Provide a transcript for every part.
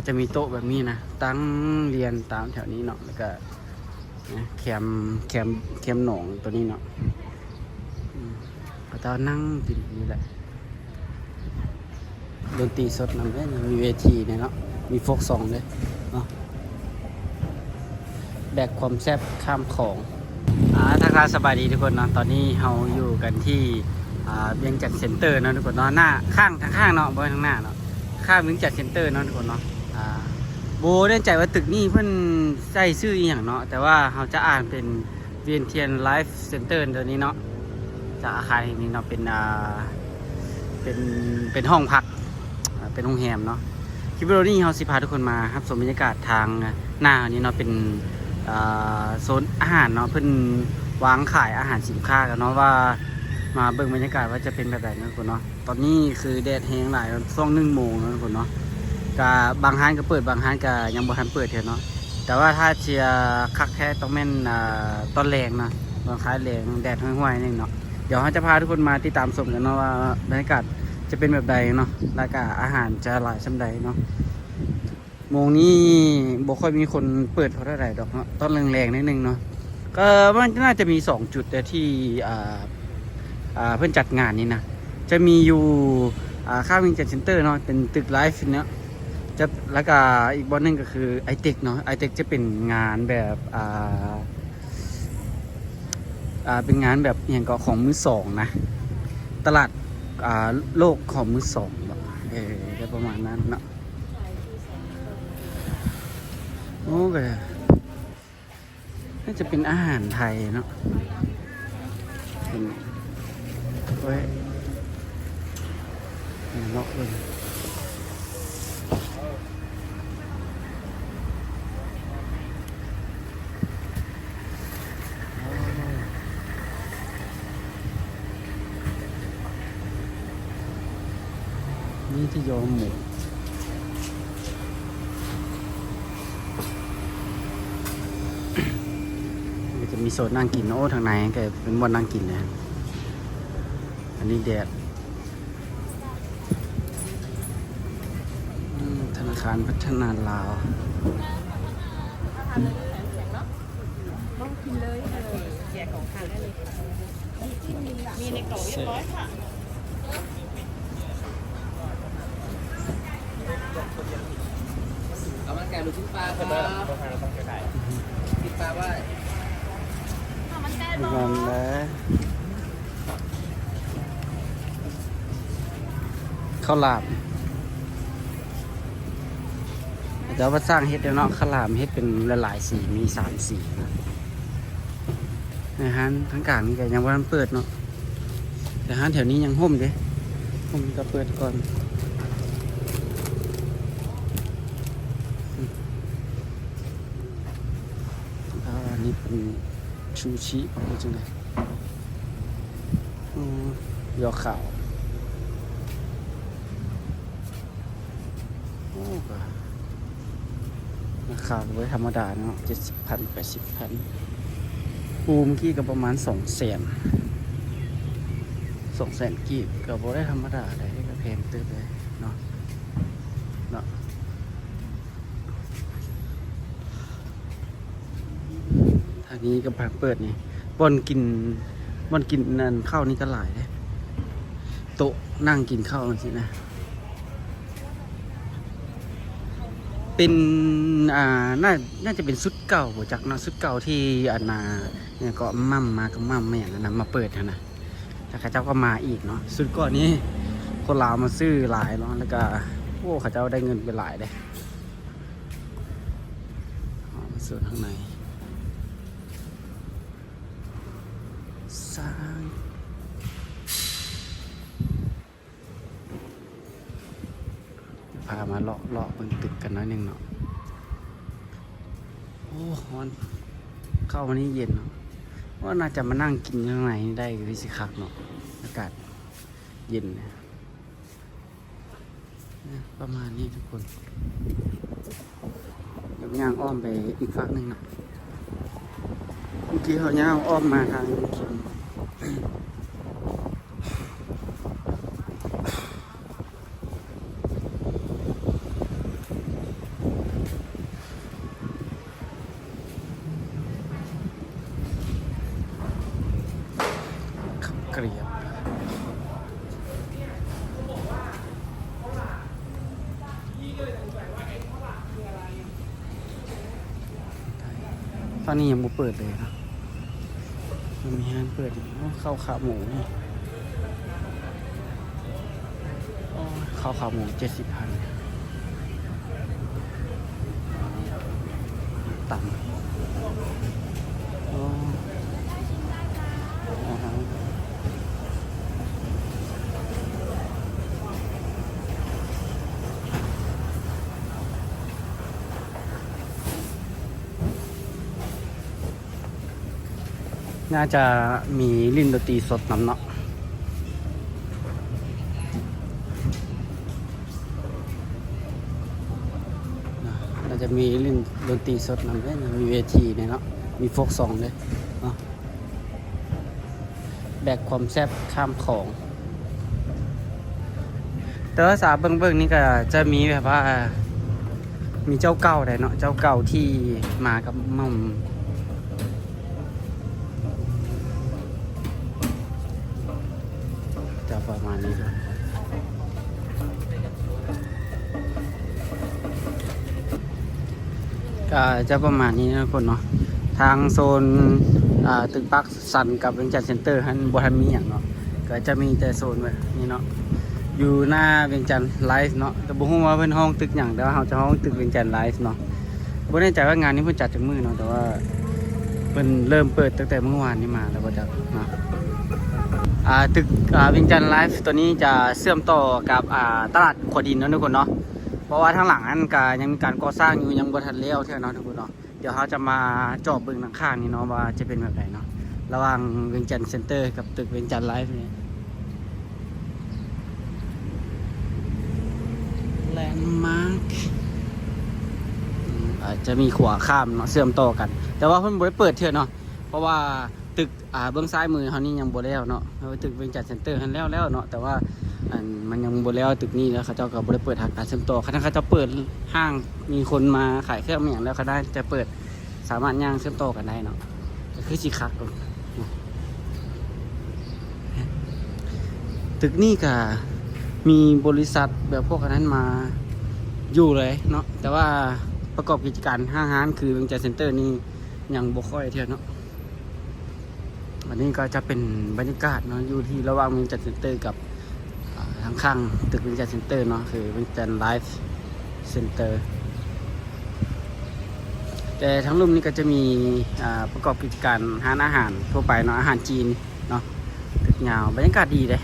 จะมีโต๊ะแบบนี้นะตั้งเรียนตามแถวนี้เนาะแล้วก็แคมหนองตัวนี้เนาะก็จะนั่งกินนี่แหละดนตรีสดนำได้มีเวทีเนี่ยเนาะมีโฟกซองเลยเนาะแบกความแซ่บข้ามของทักทายสบายดีทุกคนเนาะตอนนี้เราอยู่กันที่เวียงจันทร์เซ็นเตอร์เนาะทุกคนเนาะหน้าข้างทางข้างเนาะบนทางหน้าเนาะข้างเวียงจันทร์เซ็นเตอร์เนาะทุกคนเนาะโบได้ใจว่าตึกนี้เพิ่นใส่ชื่ออีหยังเนาะแต่ว่าเราจะอ่านเป็นเวียนเทียนไลฟ์เซ็นเตอร์ตัวนี้เนาะจากอาคารนี้เนาะเป็นห้องพักเป็นโรงแรมเนาะคลิปวิดีโอนี้เราสิพาทุกคนมาครับชมบรรยากาศทางหน้านี้เนาะเป็นโซนอาหารเนาะเพิ่นวางขายอาหารสินค้ากันเนาะว่ามาเบิ่งบรรยากาศว่าจะเป็นแบบไหนนะทุกคนเนาะตอนนี้คือแดดแห้งหลายช่วง1 โมงนะทุกคนเนาะกับบางร้านก็เปิดบางร้านก็ยังบ่ทันเปิดเท่าเนาะแต่ว่าถ้าเชียร์คักแท้ต้องแม่นตอนแรงนะตอนคล้ายแรงแดดห้วยๆนี่เนาะเดี๋ยวเราจะพาทุกคนมาติดตามชมกันเนาะว่าบรรยากาศจะเป็นแบบใดเนาะแล้วก็อาหารจะหลายชั้นใดเนาะโมงนี้บ่ค่อยมีคนเปิดเท่าไหร่ดอกเนาะตอนแรงๆนิดนึงเนาะก็มันน่าจะมี2 จุดแต่ที่เพื่อนจัดงานนี้นะจะมีอยู่ข้างวิงจันทร์เซ็นเตอร์เนาะเป็นตึกไลฟ์เนาะจะแล้วก็อีกบอลนึงก็คือไอเทคเนาะไอเทคจะเป็นงานแบบเป็นงานแบบอย่างก็ของมือสองนะตลาดโลกของมือสองแบบจะประมาณนั้นเนาะโอ้ก็น่าจะเป็นอาหารไทยเนาะเป็นไว้เลาะเลยนี่ที่ยอมหมูจะมีโซนนั่งกินโอ้ทางในก็เป็นวันนั่งกินนะอันนี้แดดธนาคารพัฒนาลาวต้องกินเลยแจกของทานได้เลยมีในกล่องเรียบร้อยค่ะเอามันไก่ลูกชิ้นปลาครับติดปลาไว้มันแก้บอ มันนะข้าวหลามเดี๋ยวมาสร้างเฮ็ดเนาะข้าวหลามเฮ็ดเป็นหลายๆสีมี3 สีนะฮะทั้งกลางนี่ก็ยังว่ามันเปิดเนาะแต่ฮะแถวนี้ยังห่มเด้ห่มก็เปิดก่อนอันนี้เป็นชูชิเป็นจังไงยอขาวโอ้ก็ราคาไว้ธรรมดาเนาะ70,000 80,000ปูเมื่อกี้ก็ประมาณ200,000กีบก็บ่ได้ธรรมดาได้ก็แพงตึ๊ดเลยเนาะทางนี้ก็เปิดนี่บอนกินนั่นข้าวนี่ก็หลายเลยโต๊ะนั่งกินข้าวสินะเป็นน่าจะเป็นชุดเก่าจากเนาะชุดเก่าที่เนี่ยก็มั่มมากับมั่มไม่อย่างนั้นมาเปิดนะแต่ข้าเจ้าก็มาอีกเนาะชุดก่อนนี้คนลาวมาซื้อหลายเนาะแล้วก็โอ้ข้าเจ้าได้เงินไปหลายเลยส่วนข้างในสร้างพามาเลาะบนตึกกันน้อยหนึ่งเนาะโอ้วันเข้าวันนี้เย็นเนาะว่าน่าจะมานั่งกินข้างในได้วิสิคักเนาะอากาศเย็นนะประมาณนี้ทุกคนเดี๋ยวย่างอ้อมไปอีกฝั่งหนึ่งเนาะเมื่อกี้เขาย่างอ้อมมาทางคิม ตอนนี้ยังบ่เปิดเลยนะมันมีห้างเปิดอยู่ข้าวขาหมูนี่ข้าวขาหมู70,000ต่ำน่าจะมีลิ้นดนตรีสดนำเนาะน่าจะมีลิ้นดนตรีสดนำด้วยมีเวทีเนี่ยเนาะมีโฟกซองเลยเนาะแบกความแซ่บข้ามของ แต่ว่าสาเบิ่งนี่ก็จะมีแบบว่ามีเจ้าเก่าได้เนาะเจ้าเก่าที่มากับม่อมจะประมาณนี้ครับก็จะประมาณนี้นะทุกคนเนาะทางโซนตึกปักซันกับเวียงจันทร์เซ็นเตอร์ฮันบ่ทันมีอย่างเนาะก็จะมีแต่โซนแบบนี้เนาะอยู่หน้าเวียงจันทร์ไลฟ์เนาะแต่บ่ฮู้ว่าเพิ่นห้องตึกหยังแต่ว่าเฮาจะห้องตึกเวียงจันทร์ไลฟ์เนาะบ่แน่ใจว่างานนี้เพิ่นจัดจังมื้อเนาะแต่ว่าเพิ่นเริ่มเปิดตั้งแต่เมื่อวานนี้มาแล้วบ่จักเนาะตึกเวียงจันทร์ไลฟ์ตัวนี้จะเชื่อมต่อกับตลาดขวดินเนาะทุกคนเนาะเพราะว่าทางหลังนั้นก็ยังมีการก่อสร้างอยู่ยังบ่ทันแล้วเท่าเนาะทุกคนเนาะเดี๋ยวเฮาจะมาเจาะเบิ่งข้างๆนี่เนาะว่าจะเป็นแบบไหนเนาะระหว่างเวียงจันทร์เซ็นเตอร์กับตึกเวียงจันทร์ไลฟ์นี่แลนด์มาร์คจะมีขวาข้ามเนาะเชื่อมต่อกัน แต่ว่าเพิ่นบ่ได้เปิดเทื่อเนาะเพราะว่าตึกเบื้องซ้ายมือเฮานี่ยังบ่แล้วเนาะตึกเวียงจันทร์เซ็นเตอร์หันแล้วเนาะแต่ว่ามันยังบ่แล้วตึกนี้แล้วเขาเจ้าก็บ่ได้เปิดการเชื่อมต่อเขาจะเปิดห้างมีคนมาขายเครื่องอย่างแล้วเขาได้จะเปิดสามารถย่างเชื่อมต่อกันได้เนาะก็คือสิคักตึกนี้ก็มีบริษัทแบบพวกนั้นมาอยู่เลยเนาะแต่ว่าประกอบกิจการห้างร้านคือเวียงจันทร์เซ็นเตอร์นี่ยังบ่ค่อยเท่าเนาะอันนี้ก็จะเป็นบรรยากาศเนาะอยู่ที่ระหว่างเวียงจันทร์เซ็นเตอร์กับทางข้างตึกเวียงจันทร์เซ็นเตอร์เนาะคือเวียงจันทร์ไลฟ์เซ็นเตอร์แต่ทั้งรุ่มนี้ก็จะมีประกอบกิจการร้านอาหารทั่วไปเนาะอาหารจีนเนาะตึกยาวบรรยากาศดีเลย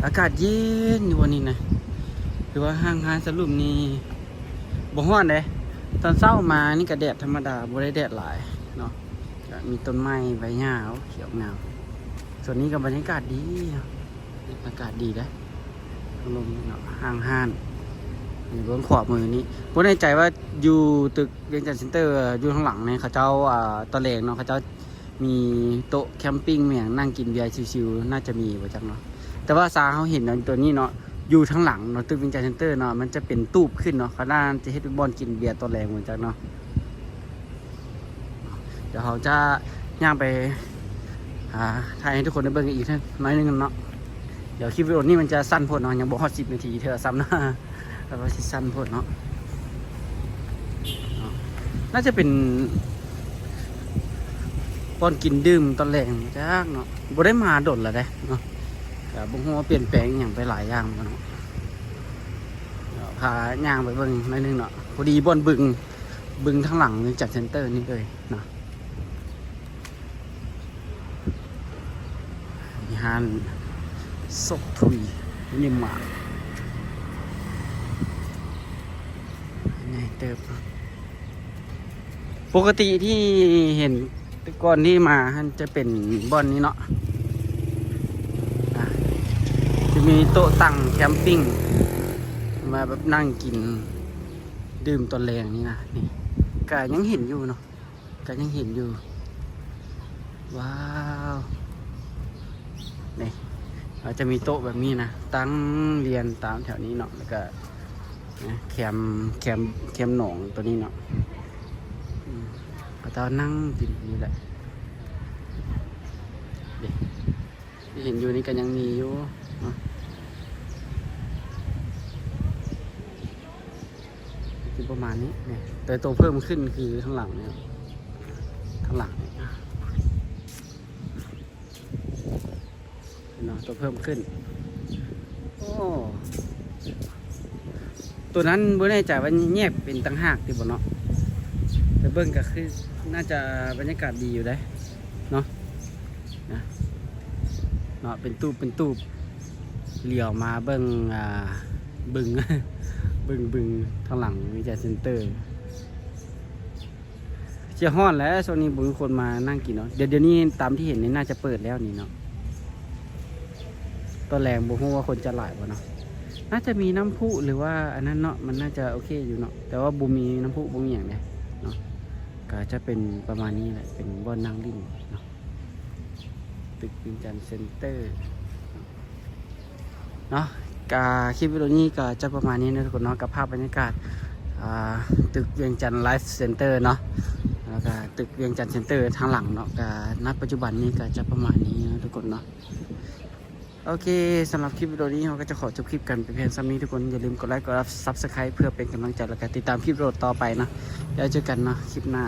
อากาศเย็นอยู่วันนี้นะหรือว่าห้างร้านสรุปนี่บ่ฮ้อนเลยตอนเช้ามานี่ก็แดดธรรมดาบ่ได้แดดหลายเนาะมีต้นไม้ใบหญ้าเขียวงามส่วนนี้ก็บรรยากาศดีอากาศดีนะลมเนาะห้างอยู่บนขวามือนี้บ่แน่ใจว่าอยู่ตึกเวียงจันทร์เซ็นเตอร์อยู่ข้างหลังเนี่ยเขาเจ้าตะเลงเนาะเขาเจ้ามีโต๊ะแคมปิ้งเมียงนั่งกินเบียร์ชิวๆน่าจะมีว่าจังเนาะแต่ว่าซาเขาเห็นตัวนี้เนาะอยู่ทั้งหลังเนาะตึกเวียงจันทร์เซ็นเตอร์เนาะมันจะเป็นตูบขึ้นเนาะเขาน่าจะเฮ็ดเป็นบ่อนกินเบียร์ตอนแรงเหมือนจังเนาะเดี๋ยวเขาจะย่างไปถ่ายให้ทุกคนได้เบิ่งอีกน้อยนึงเนาะเดี๋ยวคลิปวิดีโอนี้มันจะสั้นโพดเนาะยังบ่ฮอด10 นาทีเท่าซ้ำนะแล้วก็สิสั้นโพดเนาะน่าจะเป็นบ่อนกินดื่มตอนแรงจักเนาะบ่ได้มาดนแล้วเด้เนาะแต่บ่ฮู้ว่าเปลี่ยนแปลงอย่างไปหลายอย่างเนาะพาย่างไปเบิ่งหน่อยนึงเนาะพอดีบ่อนบึงข้างหลังจากเซ็นเตอร์นี่เลยเนาะมีห้านซกทุยนิมมาไงเติบปกติที่เห็นก่อนที่มาจะเป็นบ่อนนี้เนาะจะมีโต๊ะตั้งแคมปิ้งมาแบบนั่งกินดื่มตอนแรงนี่นะนี่ก็ยังเห็นอยู่เนาะก็ยังเห็นอยู่ว้าวนี่เราจะมีโต๊ะแบบนี้นะตั้งเรียนตามแถวนี้เนาะแล้วก็แคมหนองตัวนี้เนาะก็จะนั่งกินอยู่แหละที่เห็นอยู่นี่ก็ยังมีอยู่เนาะประมาณนี้เนี่ยแต่ตัวเพิ่มขึ้นคือข้างหลังเนี่ยท างหลังเนาะตัวเพิ่มขึ้นโอ้ตัวนั้นบ่แน่ใจว่าแยกเป็นต่างหากติบ่เนาะแต่เบิ่งก็คือน่าจะบรรยากาศดีอยู่ได้เนาะนะเนาะเป็นตูบเหลี่ยวมาเบิ่งบึง บึงทางหลังวิจัยเซ็นเตอร์เชียร์ฮ้อนแล้วโซนนี้บุญคนมานั่งกินเนาะเดี๋ยวนี้ตามที่เห็นนี่น่าจะเปิดแล้วนี่เนาะตอนแรงบุฮู้ว่าคนจะหลายบ่เนาะน่าจะมีน้ำพุหรือว่าอันนั้นเนาะมันน่าจะโอเคอยู่เนาะแต่ว่าบุมีน้ำพุบุมีอย่างเนี้ยเนาะก็จะเป็นประมาณนี้แหละเป็นบ่อนนั่งลิ้นเนาะตึกวิจัยเซ็นเตอร์เนาะคลิปวิดีโอนี้ก็จะประมาณนี้นะทุกคนเนาะกับภาพบรรยากาศตึกเวียงจันทร์ไลฟ์เซ็นเตอร์เนาะแล้วก็ตึกเวียงจันทร์เซ็นเตอร์ทางหลังเนาะก็ณปัจจุบันนี้ก็จะประมาณนี้นะทุกคนเนาะโอเคสำหรับคลิปวิดีโอนี้เราก็จะขอจบคลิปกันไปเพียงซ้ำนี้ทุกคนอย่าลืมกดไลค์กดซับสไครป์เพื่อเป็นกำลังใจและการติดตามคลิปวิดีโอต่อไปเนาะแล้วเจอกันเนาะคลิปหน้า